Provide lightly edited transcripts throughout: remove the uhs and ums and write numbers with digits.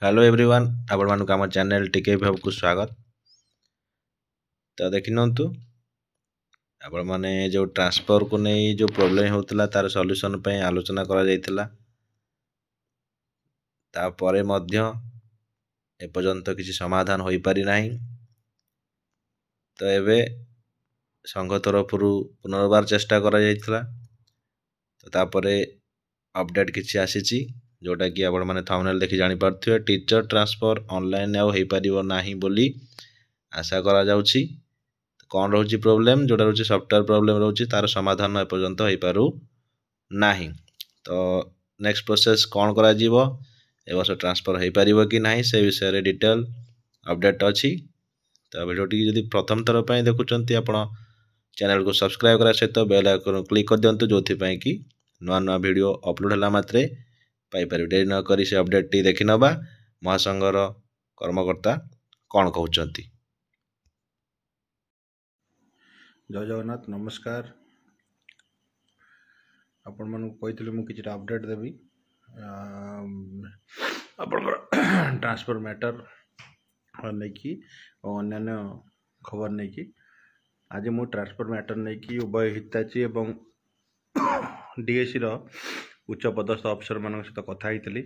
Hello everyone आपण मानक आम चैनल टिके भाव को स्वागत। तो देखिनंतु आपण माने जो ट्रांसफर को नहीं जो प्रॉब्लम होता तार सॉल्यूशन पे आलोचना करा जायतिला। तापरे मध्य एपर्यंत किसी समाधान हो पारि नाही। तो एबे संघ तरफ पुनर्बार चेष्टा करा जायतिला। तो तापरे अपडेट किसी आसीची जोटा कि आपण माने थंबनेल देखि जानि पारथिबे टीचर ट्रांसफर ऑनलाइन आउ हे परिबो नाही बोली आशा करा जाउची। कौन रोचे प्रोब्लेम जोटा रोचे सॉफ्टवेयर प्रोब्लेम रोचे तार समाधान एपर्यंत हो पारु नाही। तो नेक्स्ट प्रोसेस कौन करा जीवो ए वर्ष ट्रांसफर हो पारिबो कि नाही से विषय रे डिटेल अपडेट अछि। तो वीडियो टी जदि प्रथम थर पय देखुचंती आपण चैनल को सब्सक्राइब करा सहित बेल आइकन क्लिक कर दियंतु जोथि पय कि नुआ नुआ वीडियो अपलोड होला मात्रे पाई पारि। देरी न करी से अपडेट टी देखि नबा महासंघर कर्मकर्ता कौन कहउचंती। जय जगन्नाथ नमस्कार। आपण मानक कही मु किसी अपडेट देवी आपणकर ट्रांसफर मैटर नहीं कि अन्य खबर नहीं कि आज मु ट्रांसफर मैटर नहीं कि उभय हिताची एवं डीएसी रो उच्च पदस्थ अफसर मान सहित कथा होती।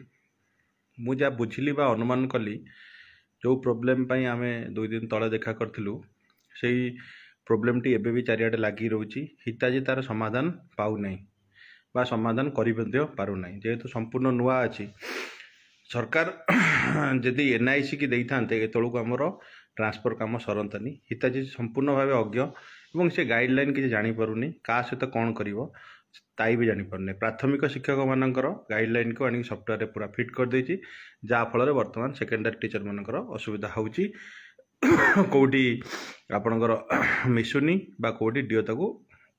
मु जा बुझिली बा अनुमान कली जो प्रोब्लेम पई आमे 2 दिन तले देखा करथिलु सेही प्रोब्लेम टी एबे भी चारियाडे लागी रहउची। हिताजी तार समाधान पाउ नहीं बा समाधान करि पारु नहीं जेहेतु संपूर्ण नुआ अछि। सरकार जदि एनआईसी की देइथान्ते एतळକୁ हमरो ट्रांसफर काम सरंतनी। हिताजी संपूर्ण भाव अज्ञ एवं से गाइडलाइन किसी जानी पारुनी का सहित कौन करिवो ताई भी जानी पारुनी। प्राथमिक शिक्षक मानकर गाइडलाइन को आनी सॉफ्टवेयर रे पूरा फिट कर देछि जा फल वर्तमान सेकेंडरी टीचर मानकर असुविधा होउची। कोठी आपणकर मिसुनी बा कोठी डीओ ताको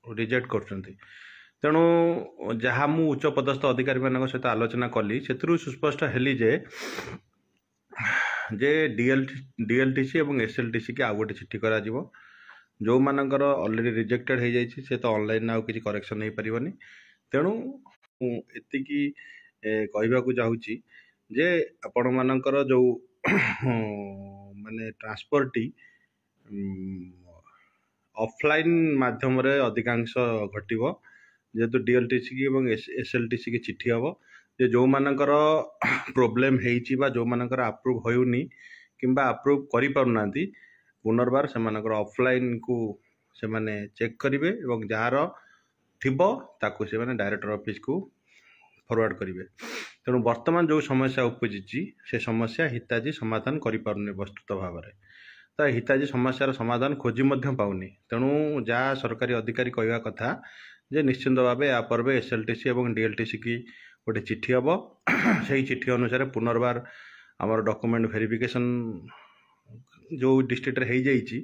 रिजेक्ट करछंती। तेणु जहाँ मु उच्च पदस्थ अधिकारी मान सहित आलोचना कली से सुस्पष्ट हेली जे डीएलटीसी और एसएलटीसी की आउ गोटे चिठी करा जो मानकर ऑलरेडी रिजेक्टेड हो जाइए से तो ऑनलाइन आउ किसी करेक्शन नहीं पारिबनी। तेणु एतिकी कहबा को चाहूँगी जे आपण मानकर जो माने ट्रांसफर टी ऑफलाइन माध्यम रे अधिकांश घटिबो जेहेतु डीएलटीसी की और एसएलटीसी की चिठी हम जे जो मानकर प्रोब्लेम हेइची बा जो मानकर अप्रूव होउनी किंबा अप्रूव करि पारुनांती पुनर्बार से मानकर ऑफलाइन को से माने चेक करिवे एवं जार थिबो ताकू से माने डायरेक्टर ऑफिस को फॉरवर्ड करिवे। तेणु वर्तमान जो समस्या उपजिची से समस्या हिताजी समाधान करि पारुनी वस्तुत भाव में। तो हिताजी समस्यार समाधान खोजी मध्य पाउनी। तेणु जहाँ सरकारी अधिकारी कहवा कथा जे निश्चिंत भाव या पर्व एसएलटीसी और डीएलटीसी की गोटे चिठी हम से चिठी अनुसार पुनर्बार आमर डॉक्यूमेंट वेरिफिकेशन जो डिस्ट्रिक्ट रे जाइए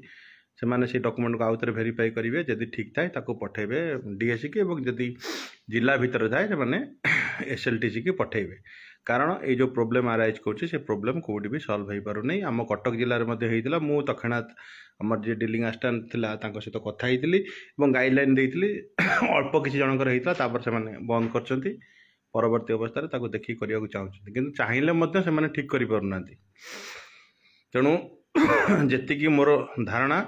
से माने से डॉक्यूमेंट को आउथरे वेरीफाई करेंगे जदि ठीक थाए ताको पठेबे डीएसी की और जदि जिला भितर थाए से माने एसएलटीसी की पठेबे। कारण ये जो प्रोब्लेम आराइज कर से प्रोब्लेम कौटी भी सल्व हो पार नहीं। आम कटक जिले में मु तक्षणात आमर जी डीलिंग आसिस्टेंट थिला तांको सहित कथा होइतिली और गाइडलाइन देइतिली अल्प किसी जनकर होइतला तापर से माने बंद करचंती परवर्ती अवस्था रे ताको देखि करिया को चाहउछंती किंतु चाहिले मध्य से माने ठीक करि पारुनांती। तेणु जेतिकी मोर धारणा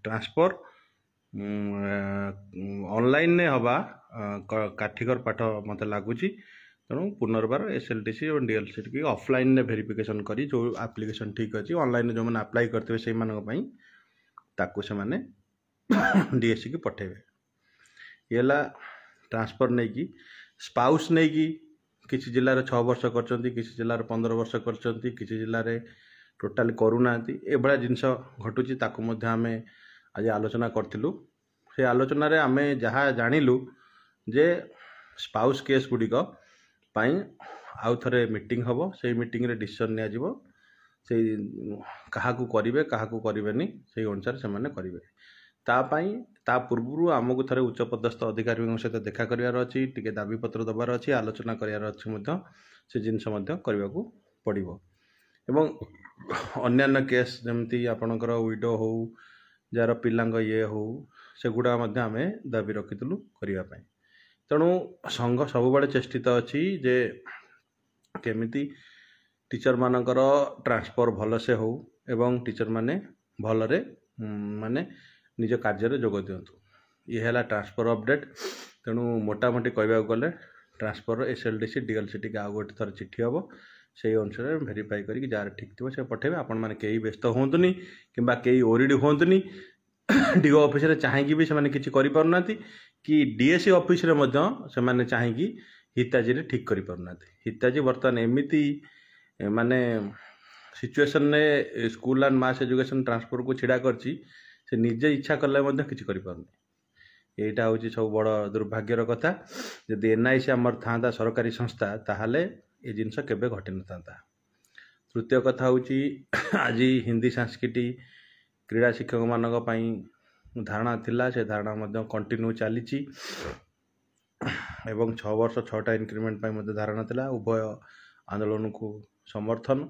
ट्रांसफर ऑनलाइन ने हवा काठिकर पाठ मत लगुच। तेणु पुनर्बार एसएलटीसी और डीएलसी की ऑफलाइन ने वेरिफिकेशन करी जो एप्लिकेशन ठीक अच्छी ऑनलाइन जो मैंने अप्लाई करते से ताकू से माने डीएससी की पठेबे। ये ट्रांसफर नहीं कि स्पाउस नहीं कि किसी जिले में 6 वर्ष कर किसी जिले में 15 वर्ष कर किसी जिले में टोटाली करूना एभलिया जिनस घटुची ताकू मध्य आमे आज आलोचना करथिलु। से आलोचना रे आमे जहाँ जानिलु जे स्पाउस केस गुड़िक आउ थे मीटिंग हम से मीटिंग रे डिसीजन निया जिवो से काहाकू करिवे काहाकू करिवेनी से अनुसार से माने करिवे। ता पूर्व आमको थे उच्च पदस्थ अधिकारी सहित देखा करार अच्छी टे दाबी पत्र दबार अच्छी आलोचना करार अच्छी से जिनस करने को पड़ो। एवं अन्यान्य केस जमती आपणकर विडो हो जार पिलांग ये हो सेगुड़ा आम दाबी रखीलु करने। तेणु संघ सब चेष्टित अच्छी जे କେମିତି टीचर मानकर ट्रांसफर भलसे हो एवं टीचर माने भलरे माने निज कार्य जोग दिंतु ये है ट्रांसफर अपडेट। तेणु मोटामोटी कहवाक गले ट्रांसफर एसएलडीसी डीएलसीटी आउ गोटे थर चिठी हम से अनुसार भेरीफाई करी जार ठीक थी से पठेबे। आपण मैंने कई व्यस्त होंतुनी कि कई ओरिड होंतुनी डीओ ऑफिस रे चाहिए भी से किसी करें कि डीएससी ऑफिस रे से चाहिए हिताजी रे ठीक करें। हिताजी बर्तमान एमती माने सिचुएशन ने school and mass education transfer को छिड़ा करची से निजे इच्छा कले किसी करें। यहीटा हूँ सब बड़ दुर्भाग्यर कथा। जदि एनआईसी आमर था सरकारी संस्था ताहले ये जिनस केबे घटी न था। तृतीय कथा हूँ आज हिंदी संस्कृति क्रीड़ा शिक्षक मानक धारणा थिला से धारणा कंटिन्यू चली एवं 6 वर्ष 6टा इंक्रीमेंट धारणा थिला। उभय आंदोलन को समर्थन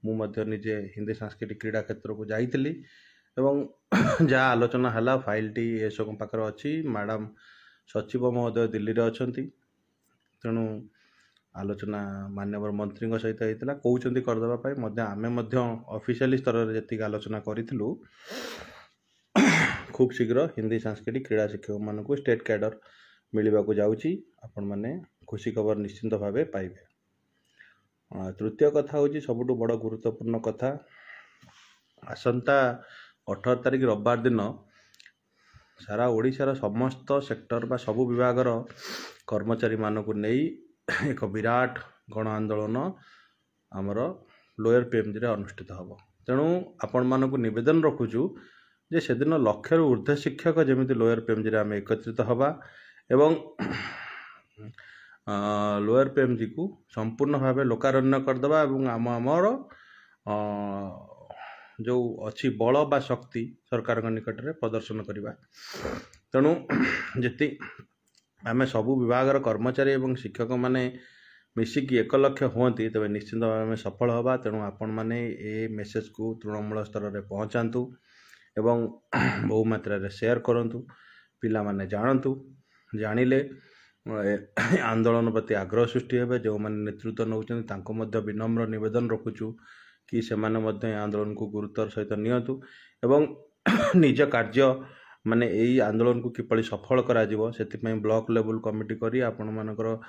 मुझे निजे हिंदी सांस्कृतिक क्रीड़ा क्षेत्र को जाइली एवं जहाँ आलोचना है फाइल टी एसओ पाखे अच्छी मैडम सचिव महोदय दिल्ली रे अछंती। तेणु आलोचना माननीय मंत्री सहित होता कहते करदेवाई आम ऑफिशियली स्तर में जी आलोचना करूँ खूब शीघ्र हिंदी सांस्कृतिक क्रीड़ा शिक्षक मानक स्टेट कैडर मिलवा को जाऊँगी। आपण मैंने खुशी खबर निश्चिंत भाव पाइबे। तृतीय कथा हूँ सबुठ बड़ गुरुत्वपूर्ण कथा आसंता 18 तारिख रविवार दिन सारा ओडिशार समस्त सेक्टर बा सबु विभागर कर्मचारी मानक नहीं एक विराट गण आंदोलन आमर लोयर पीएमजी रे अनुष्ठित हम। तेणु आपण मानक निवेदन रखुचु जे से दिन लक्षर ऊर्ध्व शिक्षक जमी लोयर पीएमजी रे आम एकत्रित हवा एवं लोयर पीएमजी को संपूर्ण भाव लोकारण्य करदबा एवं आमर जो अच्छी बल बा शक्ति सरकार निकट में प्रदर्शन करवा। तेणु जी आम सबु विभाग कर्मचारी एवं शिक्षक माने मिसिकी 1 लक्ष हुंती तेज निश्चिंत भाव में सफल हवा। तेणु आपण मैंने ये मेसेज को तृणमूल स्तर में पहुँचातु एवं बहु मात्रा शेयर करूँ पिला माने जानतु जानिले आंदोलन प्रति आग्रह सृष्टि हे। जो मैंने नेतृत्व नौकरी विनम्र निवेदन रखुचु कि से आंदोलन को गुरुत्वर सहित नियंतु एवं निज कार्य माने यही आंदोलन को किपरि सफल करा जिवो सेति ब्लॉक लेवल कमिटी करी आपण मानकर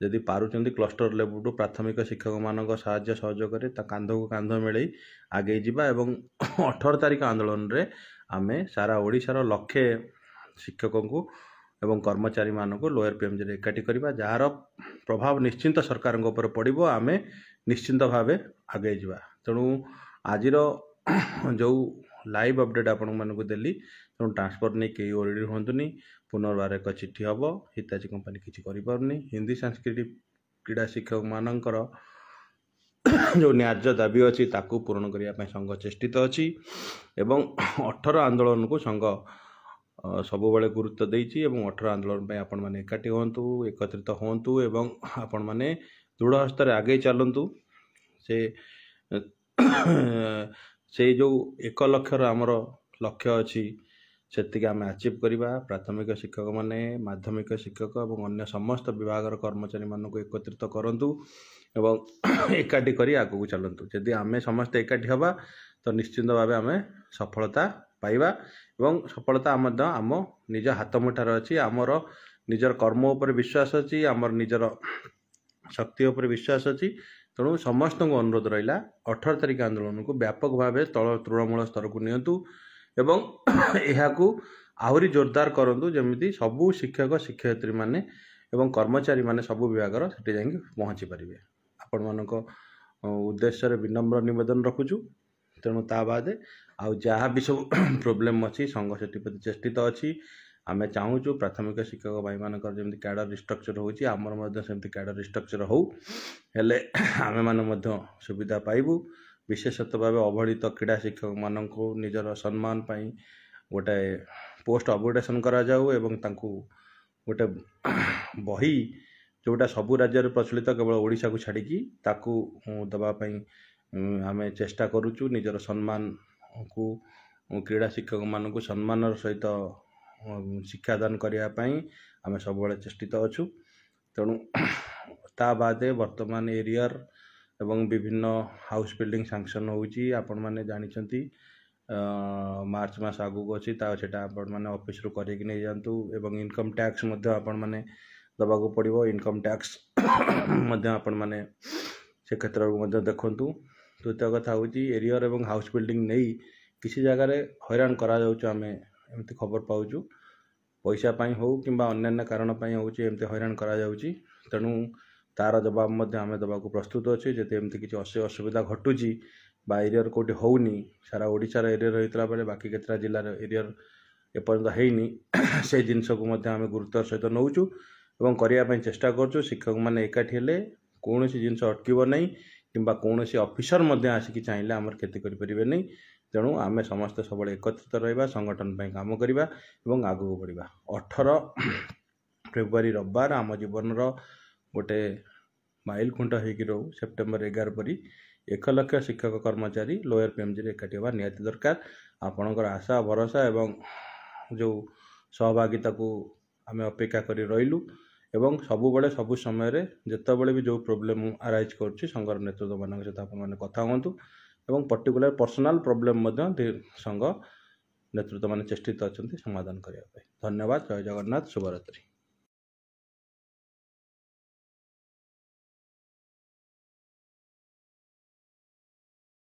जदि पारुचंदी क्लस्टर लेवल प्राथमिक शिक्षक मानक साहाय्य सहयोग ता कांध को कांध मिले आगे जिबा एवं 18 तारिख आंदोलन रे आमे सारा ओडिशार लक्षे शिक्षक को एवं कर्मचारी मानक लोयर पीएमजी रे एकाठी करबा जार प्रभाव निश्चिंत सरकार ऊपर पड़िबो आमे निश्चिंत भाव आगे जिबा। तेणु आज जो लाइव अपडेट आपण मानक देली तेणु ट्रांसफर नहीं कई ओरिड होंतुनी पुनर्बार एक चिठी हम हिताची कंपनी किसी करें। हिंदी सांस्कृतिक क्रीड़ा शिक्षक मानकर जो न्याय्य दाबी अच्छी ताकू पूरण करने संघ चेष्टित अच्छी एवं 18 आंदोलन को संघ सबुबले गुरुत्व देइछि एवं 18 आंदोलन पे आपण माने एकाठी होंतु एकत्रित होंतु एवं आपण माने दृढ़ हस्तर आगे चलंतु से जो 1 लक्षर आमर लक्ष्य अच्छी से आम अचीव करवा। प्राथमिक शिक्षक माने माध्यमिक शिक्षक और अन्य समस्त विभाग कर्मचारी मानक एकत्रित करंतु एवं एकाठी करी आगू चलंतु। यदि आम समस्त एकाठी हवा तो निश्चिंत भाव आम सफलता पाइबा एवं सफलता आम निज हाथ मुठार अच्छी आमर निजर कर्म उपर विश्वास अच्छी आमर निजर शक्ति उपर विश्वास अच्छी। तेणु समस्त को अनुरोध रहा 18 तारिख आंदोलन को व्यापक भाव तल तृणमूल स्तर को नियंतु एवं यहाकू आहरी जोरदार करंतु जमिति सबू शिक्षक शिक्षयित्री माने एवं कर्मचारी माने सबू विभाग से जाइए पहुँची पारे। आपण मानक उद्देश्य विनम्र निवेदन रखुचु। तेणु ता बादे आउ जहाँ भी सब प्रोब्लेम अच्छी संघ से चेष्टित अच्छी आम चाहूँ प्राथमिक शिक्षक भाई मानकर जमी कैडर रिस्ट्रक्चर होती आमर सेमती कैडर रिस्ट्रक्चर हो हेले आमे माने सुविधा पाइबू। विशेषतः भाव अवहेलित क्रीड़ा शिक्षक मानक निजर सम्मान पाई गोटे पोस्ट अपग्रेडेशन करा जाऊ एवं तांकू गोटे बही जोटा सबू राज्य प्रचलित केवल ओडिशा को छाड़ी ताकू दबापाई आमे चेष्टा करुचु। निजर सम्मान को क्रीड़ा शिक्षक मानक सम्मान सहित शिक्षादान करने आमे सब चेष्टित अच्छु। तेणु ତା ବାଦେ ବର୍ତ୍ତମାନ ଏରିୟର ଏବଂ ବିଭିନ୍ନ ହାଉସ୍ ବିଲ୍ଡିଂ ସାଂସନ୍ ହେଉଛି। ଆପଣମାନେ ଜାଣିଛନ୍ତି ମାର୍ଚ୍ଚ ମାସ ଆଗକୁ ଅଛି, ସେଟା ଆପଣମାନେ ଅଫିସରୁ କରିକି ନେଇଯାଆନ୍ତୁ। ଏବଂ ଇନକମ୍ ଟ୍ୟାକ୍ସ ମଧ୍ୟ ଆପଣମାନେ ଦେବାକୁ ପଡ଼ିବ। ଇନକମ୍ ଟ୍ୟାକ୍ସ ମଧ୍ୟ ଆପଣମାନେ ସେ କ୍ଷେତ୍ରକୁ ମଧ୍ୟ ଦେଖନ୍ତୁ। ତୃତୀୟ କଥା ହେଉଛି ଏରିୟର ଏବଂ ହାଉସ୍ ବିଲ୍ଡିଂ ନେଇ କିଛି ଜାଗାରେ ହଇରାଣ କରାଯାଉଛି। ଆମେ ଏମିତି ଖବର ପାଉଛୁ, ପଇସା ପାଇଁ ହେଉ କିମ୍ବା ଅନ୍ୟାନ୍ୟ କାରଣ ପାଇଁ ହେଉଛି ଏମିତି ହଇରାଣ କରାଯାଉଛି। ତେଣୁ ତା'ର ଜବାବ ମଧ୍ୟ ଆମେ ଦେବାକୁ ପ୍ରସ୍ତୁତ ଅଛୁ। ଯଦି ଏମିତି କିଛି ଅସୁବିଧା ଘଟୁଛି ବା ଏରିୟର କେଉଁଠି ହେଉନି, ସାରା ଓଡ଼ିଶାର ଏରିୟର ହେଇଥିଲା ବେଳେ ବାକି କେତେଟା ଜିଲ୍ଲାର ଏରିୟର ଏପର୍ଯ୍ୟନ୍ତ ହେଇନି, ସେ ଜିନିଷକୁ ମଧ୍ୟ ଆମେ ଗୁରୁତ୍ୱର ସହିତ ନେଉଛୁ ଏବଂ କରିବା ପାଇଁ ଚେଷ୍ଟା କରୁଛୁ। ଶିକ୍ଷକମାନେ ଏକାଠି ହେଲେ କୌଣସି ଜିନିଷ ଅଟକିବ ନାହିଁ କିମ୍ବା କୌଣସି ଅଫିସର ମଧ୍ୟ ଆସିକି ଚାହିଁଲେ ଆମର କ୍ଷତି କରିପାରିବେ ନାହିଁ। ତେଣୁ ଆମେ ସମସ୍ତେ ସବୁବେଳେ ଏକତ୍ରିତ ରହିବା, ସଂଗଠନ ପାଇଁ କାମ କରିବା ଏବଂ ଆଗକୁ ବଢ଼ିବା। 18 ଫେବୃଆରୀ ରବିବାର ଆମ ଜୀବନର ଗୋଟେ ମାଇଲ ଖୁଣ୍ଟ ହେଇକି ରହୁ। ସେପ୍ଟେମ୍ବର 11 ପରି 1 ଲକ୍ଷ ଶିକ୍ଷକ କର୍ମଚାରୀ ଲୋୟର ପିଏମ୍ଜିରେ ଏକାଠି ହେବା ନିହାତି ଦରକାର। ଆପଣଙ୍କର ଆଶା ଭରସା ଏବଂ ଯେଉଁ ସହଭାଗିତାକୁ ଆମେ ଅପେକ୍ଷା କରି ରହିଲୁ ଏବଂ ସବୁବେଳେ ସବୁ ସମୟରେ ଯେତେବେଳେ ବି ଯେଉଁ ପ୍ରୋବ୍ଲେମ୍ ଆରାଇଜ୍ କରୁଛି ସଂଘର ନେତୃତ୍ୱମାନଙ୍କ ସହିତ ଆପଣମାନେ କଥା ହୁଅନ୍ତୁ ଏବଂ ପର୍ଟିକୁଲାର ପର୍ସନାଲ୍ ପ୍ରୋବ୍ଲେମ୍ ମଧ୍ୟ ସଂଘ ନେତୃତ୍ୱମାନେ ଚେଷ୍ଟିତ ଅଛନ୍ତି ସମାଧାନ କରିବା ପାଇଁ। ଧନ୍ୟବାଦ। ଜୟ ଜଗନ୍ନାଥ। ଶୁଭରାତ୍ରି।